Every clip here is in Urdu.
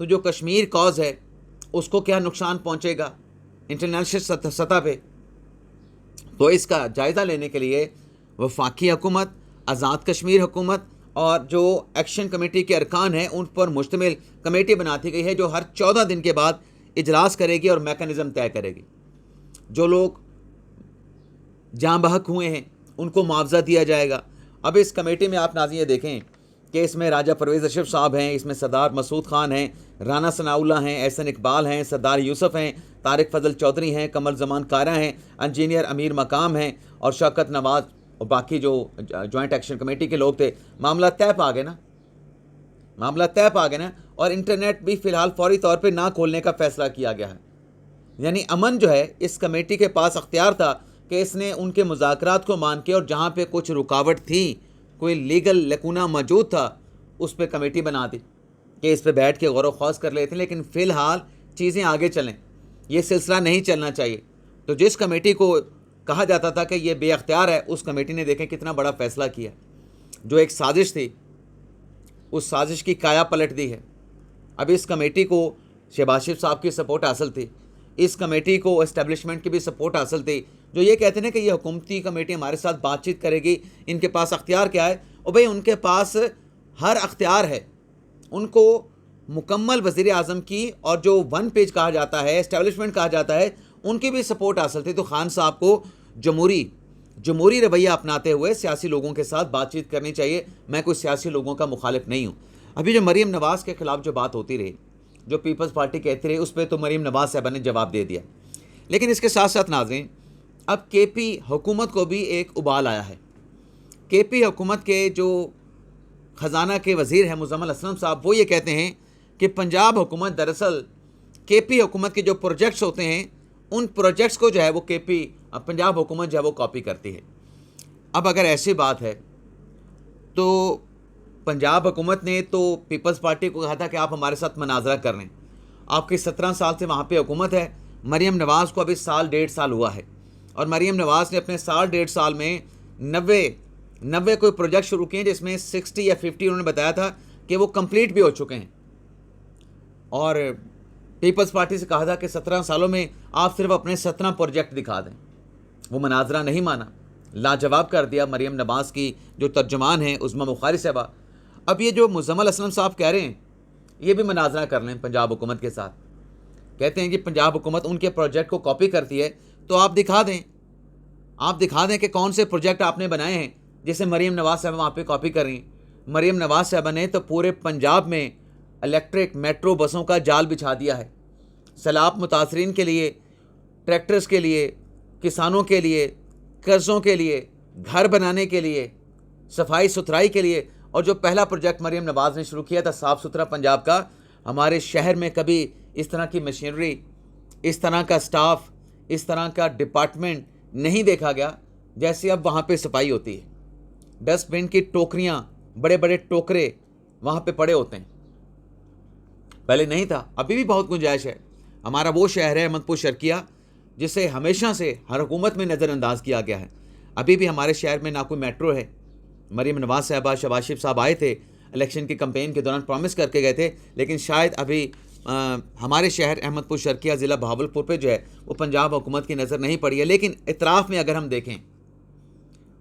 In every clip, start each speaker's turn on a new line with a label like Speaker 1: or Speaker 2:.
Speaker 1: تو جو کشمیر کاز ہے اس کو کیا نقصان پہنچے گا انٹرنیشنل سطح پہ. تو اس کا جائزہ لینے کے لیے وفاقی حکومت، آزاد کشمیر حکومت اور جو ایکشن کمیٹی کے ارکان ہیں ان پر مشتمل کمیٹی بناتی گئی ہے جو ہر 14 دن کے بعد اجلاس کرے گی اور میکانزم طے کرے گی. جو لوگ جاں بحق ہوئے ہیں ان کو معاوضہ دیا جائے گا. اب اس کمیٹی میں آپ ناظرین یہ دیکھیں کہ اس میں راجہ پرویز اشرف صاحب ہیں، اس میں سردار مسعود خان ہیں، رانا ثناء اللہ ہیں، احسن اقبال ہیں، سردار یوسف ہیں، طارق فضل چودھری ہیں، قمر زمان کارہ ہیں، انجینئر امیر مقام ہیں اور شوکت نواز اور باقی جو جوائنٹ ایکشن کمیٹی کے لوگ تھے. معاملہ طے پا گئے نا، اور انٹرنیٹ بھی فی الحال فوری طور پہ نہ کھولنے کا فیصلہ کیا گیا ہے. یعنی امن جو ہے اس کمیٹی کے پاس اختیار تھا کہ اس نے ان کے مذاکرات کو مان کے اور جہاں پہ کچھ رکاوٹ تھی، کوئی لیگل لکونہ موجود تھا، اس پہ کمیٹی بنا دی کہ اس پہ بیٹھ کے غور و خوض کر لیتے ہیں. لیکن فی الحال چیزیں آگے چلیں، یہ سلسلہ نہیں چلنا چاہیے. تو جس کمیٹی کو کہا جاتا تھا کہ یہ بے اختیار ہے، اس کمیٹی نے دیکھیں کتنا بڑا فیصلہ کیا. جو ایک سازش تھی اس سازش کی کایا پلٹ دی ہے. اب اس کمیٹی کو شہباز شریف صاحب کی سپورٹ حاصل تھی، اس کمیٹی کو اسٹیبلشمنٹ کی بھی سپورٹ حاصل تھی، جو یہ کہتے ہیں کہ یہ حکومتی کمیٹی ہمارے ساتھ بات چیت کرے گی، ان کے پاس اختیار کیا ہے. اور بھئی ان کے پاس ہر اختیار ہے، ان کو مکمل وزیر اعظم کی اور جو ون پیج کہا جاتا ہے، اسٹیبلشمنٹ کہا جاتا ہے، ان کی بھی سپورٹ حاصل تھی. تو خان صاحب کو جمہوری رویہ اپناتے ہوئے سیاسی لوگوں کے ساتھ بات چیت کرنی چاہیے. میں کوئی سیاسی لوگوں کا مخالف نہیں ہوں. ابھی جو مریم نواز کے خلاف جو بات ہوتی رہی، جو پیپلز پارٹی کہتی رہی، اس پہ تو مریم نواز صاحبہ نے جواب دے دیا. لیکن اس کے ساتھ ساتھ ناظرین اب کے پی حکومت کو بھی ایک ابال آیا ہے. کے پی حکومت کے جو خزانہ کے وزیر ہیں مزمل اسلم صاحب، وہ یہ کہتے ہیں کہ پنجاب حکومت دراصل کے پی حکومت کے جو پروجیکٹس ہوتے ہیں ان پروجیکٹس کو جو ہے وہ پنجاب حکومت جو ہے وہ کاپی کرتی ہے. اب اگر ایسی بات ہے تو پنجاب حکومت نے تو پیپلز پارٹی کو کہا تھا کہ آپ ہمارے ساتھ مناظرہ کر لیں. آپ کی 17 سال سے وہاں پہ حکومت ہے. مریم نواز کو ابھی سال 1.5 سال ہوا ہے اور مریم نواز نے اپنے سال 1.5 سال میں 90 کوئی پروجیکٹ شروع کیے ہیں، جس میں 60 یا 50 انہوں نے بتایا تھا کہ وہ کمپلیٹ بھی ہو چکے ہیں. اور پیپلز پارٹی سے کہا تھا کہ 17 سالوں میں آپ صرف اپنے 17 پروجیکٹ دکھا دیں. وہ مناظرہ نہیں مانا، لاجواب کر دیا مریم نواز کی جو ترجمان ہیں عظمیٰ بخاری صاحبہ. اب یہ جو مزمل اسلم صاحب کہہ رہے ہیں یہ بھی مناظرہ کر لیں پنجاب حکومت کے ساتھ. کہتے ہیں کہ پنجاب حکومت ان کے پروجیکٹ کو کاپی کرتی ہے، تو آپ دکھا دیں کہ کون سے پروجیکٹ آپ نے بنائے ہیں جسے مریم نواز صاحبہ وہاں پہ کاپی کر رہی ہیں. مریم نواز صاحبہ نے تو پورے پنجاب میں الیکٹرک میٹرو بسوں کا جال بچھا دیا ہے. سیلاب متاثرین کے لیے، ٹریکٹرز کے لیے، کسانوں کے لیے، قرضوں کے لیے، گھر بنانے کے لیے، صفائی ستھرائی کے لیے. اور جو پہلا پروجیکٹ مریم نواز نے شروع کیا تھا صاف ستھرا پنجاب کا، ہمارے شہر میں کبھی اس طرح کی مشینری، اس طرح کا سٹاف، اس طرح کا ڈپارٹمنٹ نہیں دیکھا گیا جیسے اب وہاں پہ صفائی ہوتی ہے. ڈسٹ بن کی ٹوکریاں، بڑے بڑے ٹوکرے وہاں پہ پڑے ہوتے ہیں، پہلے نہیں تھا. ابھی بھی بہت گنجائش ہے. ہمارا وہ شہر ہے احمد پور شرقیہ جسے ہمیشہ سے ہر حکومت میں نظر انداز کیا گیا ہے. ابھی بھی ہمارے شہر میں نہ کوئی میٹرو ہے. مریم نواز صاحبہ، شہباز شریف صاحب آئے تھے الیکشن کی کمپین کے دوران، پرومس کر کے گئے تھے، لیکن شاید ابھی ہمارے شہر احمد پور شرقیہ ضلع بہاولپور پہ جو ہے وہ پنجاب حکومت کی نظر نہیں پڑی ہے. لیکن اطراف میں اگر ہم دیکھیں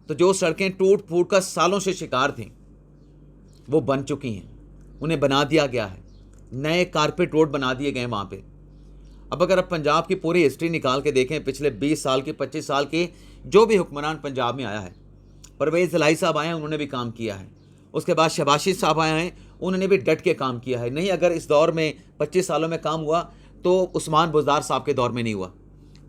Speaker 1: تو جو سڑکیں ٹوٹ پھوٹ کا سالوں سے شکار تھیں وہ بن چکی ہیں، انہیں بنا دیا گیا ہے. نئے کارپیٹ روڈ بنا دیے گئے وہاں پہ. اب اگر آپ پنجاب کی پوری ہسٹری نکال کے دیکھیں، پچھلے 20 سال کی، 25 سال کی، جو بھی حکمران پنجاب میں آیا ہے، پرویز الہی صاحب آئے ہیں انہوں نے بھی کام کیا ہے. اس کے بعد شہباز شریف صاحب آئے ہیں انہوں نے بھی ڈٹ کے کام کیا ہے. نہیں اگر اس دور میں 25 سالوں میں کام ہوا تو عثمان بزدار صاحب کے دور میں نہیں ہوا،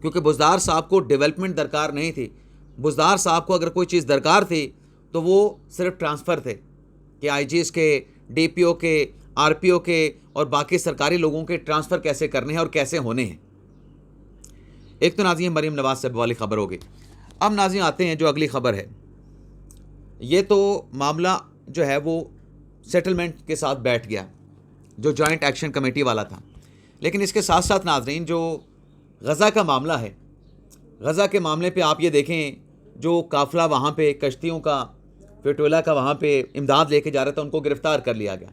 Speaker 1: کیونکہ بزدار صاحب کو ڈیولپمنٹ درکار نہیں تھی. بزدار صاحب کو اگر کوئی چیز درکار تھی تو وہ صرف ٹرانسفر تھے کہ آئی جیز کے، ڈی پی او کے، آر پی او کے اور باقی سرکاری لوگوں کے ٹرانسفر کیسے کرنے ہیں اور کیسے ہونے ہیں. ایک تو ناظرین مریم نواز صاحب والی خبر ہوگی. اب ناظرین آتے ہیں جو اگلی خبر ہے. یہ تو معاملہ جو ہے وہ سیٹلمنٹ کے ساتھ بیٹھ گیا جو جوائنٹ ایکشن کمیٹی والا تھا. لیکن اس کے ساتھ ساتھ ناظرین جو غزہ کا معاملہ ہے، غزہ کے معاملے پہ آپ یہ دیکھیں جو قافلہ وہاں پہ کشتیوں کا، پیٹولا کا وہاں پہ امداد لے کے جا رہا تھا، ان کو گرفتار کر لیا گیا.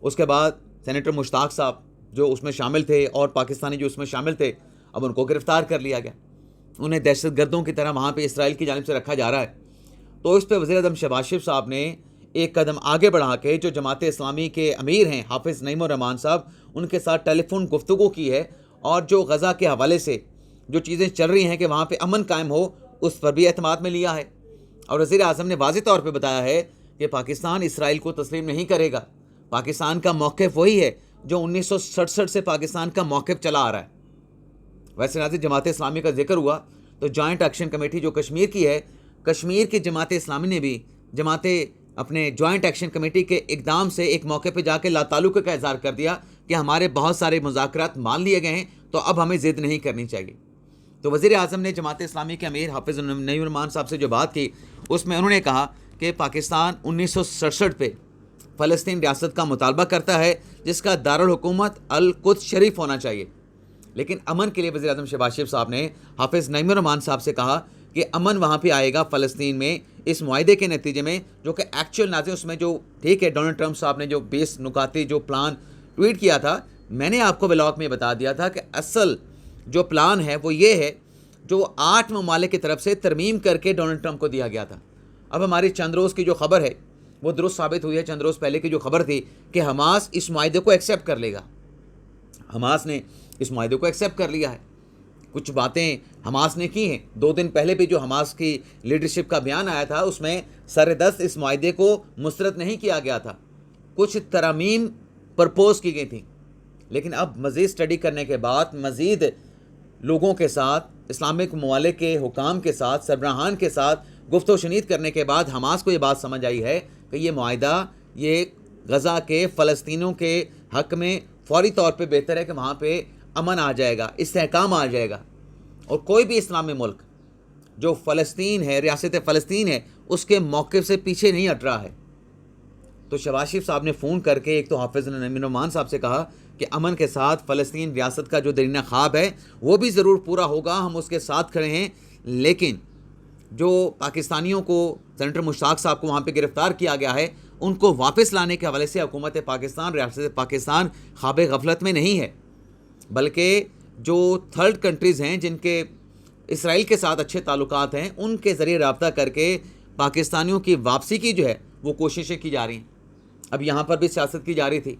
Speaker 1: اس کے بعد سینیٹر مشتاق صاحب جو اس میں شامل تھے اور پاکستانی جو اس میں شامل تھے، اب ان کو گرفتار کر لیا گیا، انہیں دہشت گردوں کی طرح وہاں پہ اسرائیل کی جانب سے رکھا جا رہا ہے۔ تو اس پہ وزیر اعظم شہباز شریف صاحب نے ایک قدم آگے بڑھا کے جو جماعت اسلامی کے امیر ہیں حافظ نعیم الرحمان صاحب، ان کے ساتھ ٹیلی فون گفتگو کی ہے، اور جو غزہ کے حوالے سے جو چیزیں چل رہی ہیں کہ وہاں پہ امن قائم ہو، اس پر بھی اعتماد میں لیا ہے۔ اور وزیر اعظم نے واضح طور پہ بتایا ہے کہ پاکستان اسرائیل کو تسلیم نہیں کرے گا۔ پاکستان کا موقف وہی ہے جو 1967 سے پاکستان کا موقف چلا آ رہا ہے۔ ویسے ناظرین، جماعت اسلامی کا ذکر ہوا تو جوائنٹ ایکشن کمیٹی جو کشمیر کی ہے، کشمیر کی جماعت اسلامی نے بھی اپنے جوائنٹ ایکشن کمیٹی کے اقدام سے ایک موقع پہ جا کے لا تعلقی کا اظہار کر دیا کہ ہمارے بہت سارے مذاکرات مان لیے گئے ہیں، تو اب ہمیں ضد نہیں کرنی چاہیے۔ تو وزیر اعظم نے جماعت اسلامی کے امیر حافظ نعیم الرحمان صاحب سے جو بات کی، اس میں انہوں نے کہا کہ پاکستان 1967 پہ فلسطین ریاست کا مطالبہ کرتا ہے جس کا دارالحکومت القدس شریف ہونا چاہیے، لیکن امن کے لیے وزیر اعظم شہباز شریف صاحب نے حافظ نعیم الرحمان صاحب سے کہا کہ امن وہاں پہ آئے گا فلسطین میں اس معاہدے کے نتیجے میں، جو کہ ایکچوئل ناظرین اس میں جو ٹھیک ہے ڈونلڈ ٹرمپ صاحب نے جو 20 نکاتی جو پلان ٹویٹ کیا تھا، میں نے آپ کو ولاگ میں بتا دیا تھا کہ اصل جو پلان ہے وہ یہ ہے جو 8 ممالک کی طرف سے ترمیم کر کے ڈونلڈ ٹرمپ کو دیا گیا تھا۔ اب ہماری چند روز کی جو خبر ہے وہ درست ثابت ہوئی ہے۔ چند روز پہلے کی جو خبر تھی کہ حماس اس معاہدے کو ایکسیپٹ کر لے گا، حماس نے اس معاہدے کو ایکسیپٹ کر لیا ہے۔ کچھ باتیں حماس نے کی ہیں، 2 دن پہلے بھی جو حماس کی لیڈرشپ کا بیان آیا تھا اس میں سردست اس معاہدے کو مسترد نہیں کیا گیا تھا، کچھ ترامیم پرپوز کی گئی تھیں، لیکن اب مزید اسٹڈی کرنے کے بعد، مزید لوگوں کے ساتھ، اسلامک ممالک کے حکام کے ساتھ، سربراہان کے ساتھ گفت و شنید کرنے کے بعد حماس کو یہ بات سمجھ آئی ہے کہ یہ معاہدہ یہ غزہ کے فلسطینیوں کے حق میں فوری طور پہ بہتر ہے کہ وہاں پہ امن آ جائے گا، استحکام آ جائے گا، اور کوئی بھی اسلامی ملک جو فلسطین ہے، ریاست فلسطین ہے، اس کے موقف سے پیچھے نہیں ہٹ رہا ہے۔ تو شہباز شریف صاحب نے فون کر کے ایک تو حافظ نعیم الرحمان صاحب سے کہا کہ امن کے ساتھ فلسطین ریاست کا جو درینہ خواب ہے وہ بھی ضرور پورا ہوگا، ہم اس کے ساتھ کھڑے ہیں، لیکن جو پاکستانیوں کو سینیٹر مشتاق صاحب کو وہاں پہ گرفتار کیا گیا ہے، ان کو واپس لانے کے حوالے سے حکومت پاکستان، ریاست پاکستان خواب غفلت میں نہیں ہے، بلکہ جو تھرڈ کنٹریز ہیں جن کے اسرائیل کے ساتھ اچھے تعلقات ہیں، ان کے ذریعے رابطہ کر کے پاکستانیوں کی واپسی کی جو ہے وہ کوششیں کی جا رہی ہیں۔ اب یہاں پر بھی سیاست کی جا رہی تھی،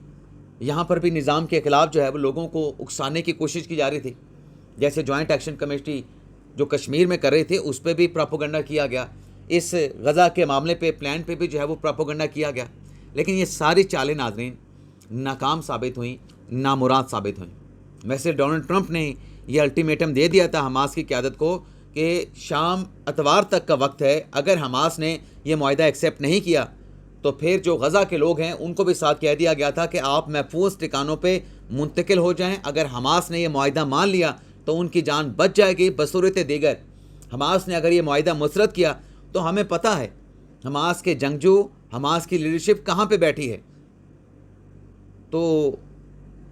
Speaker 1: یہاں پر بھی نظام کے خلاف جو ہے وہ لوگوں کو اکسانے کی کوشش کی جا رہی تھی، جیسے جوائنٹ ایکشن کمیٹی جو کشمیر میں کر رہی تھی اس پہ بھی پراپوگنڈا کیا گیا، اس غزہ کے معاملے پہ پلان پہ بھی جو ہے وہ پراپوگنڈا کیا گیا، لیکن یہ ساری چالیں ناظرین ناکام ثابت ہوئیں، نامراد ثابت ہوئیں۔ ویسے ڈونلڈ ٹرمپ نے یہ الٹیمیٹم دے دیا تھا حماس کی قیادت کو کہ شام اتوار تک کا وقت ہے، اگر حماس نے یہ معاہدہ ایکسیپٹ نہیں کیا تو پھر جو غزہ کے لوگ ہیں ان کو بھی ساتھ کہہ دیا گیا تھا کہ آپ محفوظ ٹھکانوں پہ منتقل ہو جائیں، اگر حماس نے یہ معاہدہ مان لیا تو ان کی جان بچ جائے گی، بصورت دیگر حماس نے اگر یہ معاہدہ مسترد کیا تو ہمیں پتہ ہے حماس کے جنگجو، حماس کی لیڈرشپ کہاں پہ بیٹھی ہے۔ تو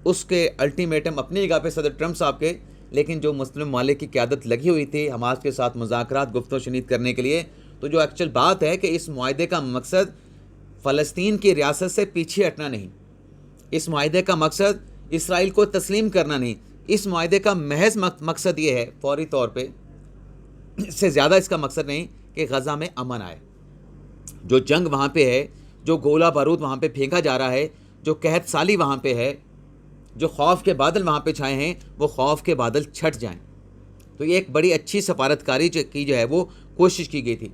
Speaker 1: اس کے الٹیمیٹم اپنی جگہ پہ صدر ٹرمپ صاحب کے، لیکن جو مسلم ممالک کی قیادت لگی ہوئی تھی حماس کے ساتھ مذاکرات گفت و شنید کرنے کے لیے، تو جو ایکچوئل بات ہے کہ اس معاہدے کا مقصد فلسطین کی ریاست سے پیچھے ہٹنا نہیں، اس معاہدے کا مقصد اسرائیل کو تسلیم کرنا نہیں، اس معاہدے کا محض مقصد یہ ہے فوری طور پہ، اس سے زیادہ اس کا مقصد نہیں کہ غزہ میں امن آئے۔ جو جنگ وہاں پہ ہے، جو گولہ بارود وہاں پہ پھینکا جا رہا ہے، جو قحط سالی وہاں پہ ہے، جو خوف کے بادل وہاں پہ چھائے ہیں، وہ خوف کے بادل چھٹ جائیں۔ تو یہ ایک بڑی اچھی سفارتکاری کی جو ہے وہ کوشش کی گئی تھی،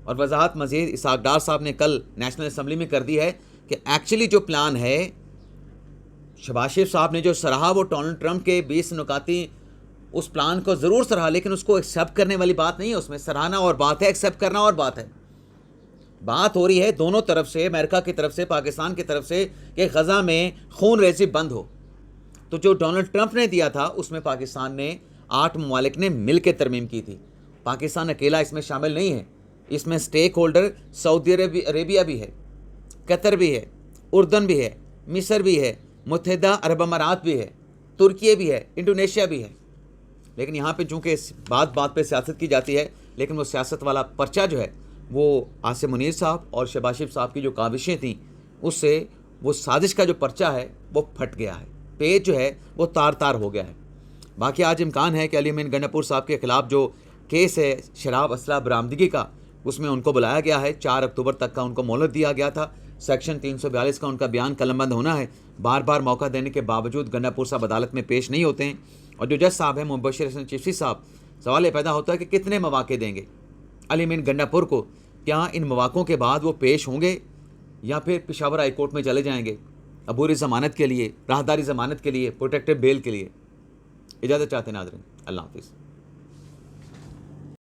Speaker 1: اور وضاحت مزید اسحاق ڈار صاحب نے کل نیشنل اسمبلی میں کر دی ہے کہ ایکچولی جو پلان ہے، شہباز شریف صاحب نے جو سراہا وہ ڈونلڈ ٹرمپ کے 20 نکاتی اس پلان کو ضرور سراہا، لیکن اس کو ایکسیپٹ کرنے والی بات نہیں ہے، اس میں سراہنا اور بات ہے، ایکسیپٹ کرنا اور بات ہے۔ بات ہو رہی ہے دونوں طرف سے، امریکہ کی طرف سے، پاکستان کی طرف سے، کہ غزہ میں خون ریزی بند ہو۔ تو جو ڈونلڈ ٹرمپ نے دیا تھا اس میں پاکستان نے 8 ممالک نے مل کے ترمیم کی تھی، پاکستان اکیلا اس میں شامل نہیں ہے، اس میں سٹیک ہولڈر سعودی عربیہ بھی ہے، قطر بھی ہے، اردن بھی ہے، مصر بھی ہے، متحدہ عرب امارات بھی ہے، ترکی بھی ہے، انڈونیشیا بھی ہے۔ لیکن یہاں پہ چونکہ بات بات پہ سیاست کی جاتی ہے، لیکن وہ سیاست والا پرچہ جو ہے وہ عاصم منیر صاحب اور شہباز شریف صاحب کی جو کاوشیں تھیں اس سے وہ سازش کا جو پرچہ ہے وہ پھٹ گیا ہے، پیج جو ہے وہ تار تار ہو گیا ہے۔ باقی آج امکان ہے کہ علی امین گنڈا پور صاحب کے خلاف جو کیس ہے شراب اسلحہ برآمدگی کا، اس میں ان کو بلایا گیا ہے، 4 اکتوبر تک کا ان کو مہلت دیا گیا تھا، سیکشن 342 کا ان کا بیان قلم بند ہونا ہے۔ بار بار موقع دینے کے باوجود گنڈا پور صاحب عدالت میں پیش نہیں ہوتے ہیں، اور جو جج صاحب ہیں مبشر حسن چشتی صاحب، سوال یہ پیدا ہوتا ہے کہ کتنے مواقع دیں گے علی امین گنڈا پور کو؟ کیا ان مواقعوں کے بعد وہ پیش ہوں گے یا پھر پشاور ہائی کورٹ میں چلے جائیں گے عبوری ضمانت کے لیے، راہداری ضمانت کے لیے، پروٹیکٹیو بیل کے لیے؟ اجازت چاہتے ہیں ناظرین، اللہ حافظ۔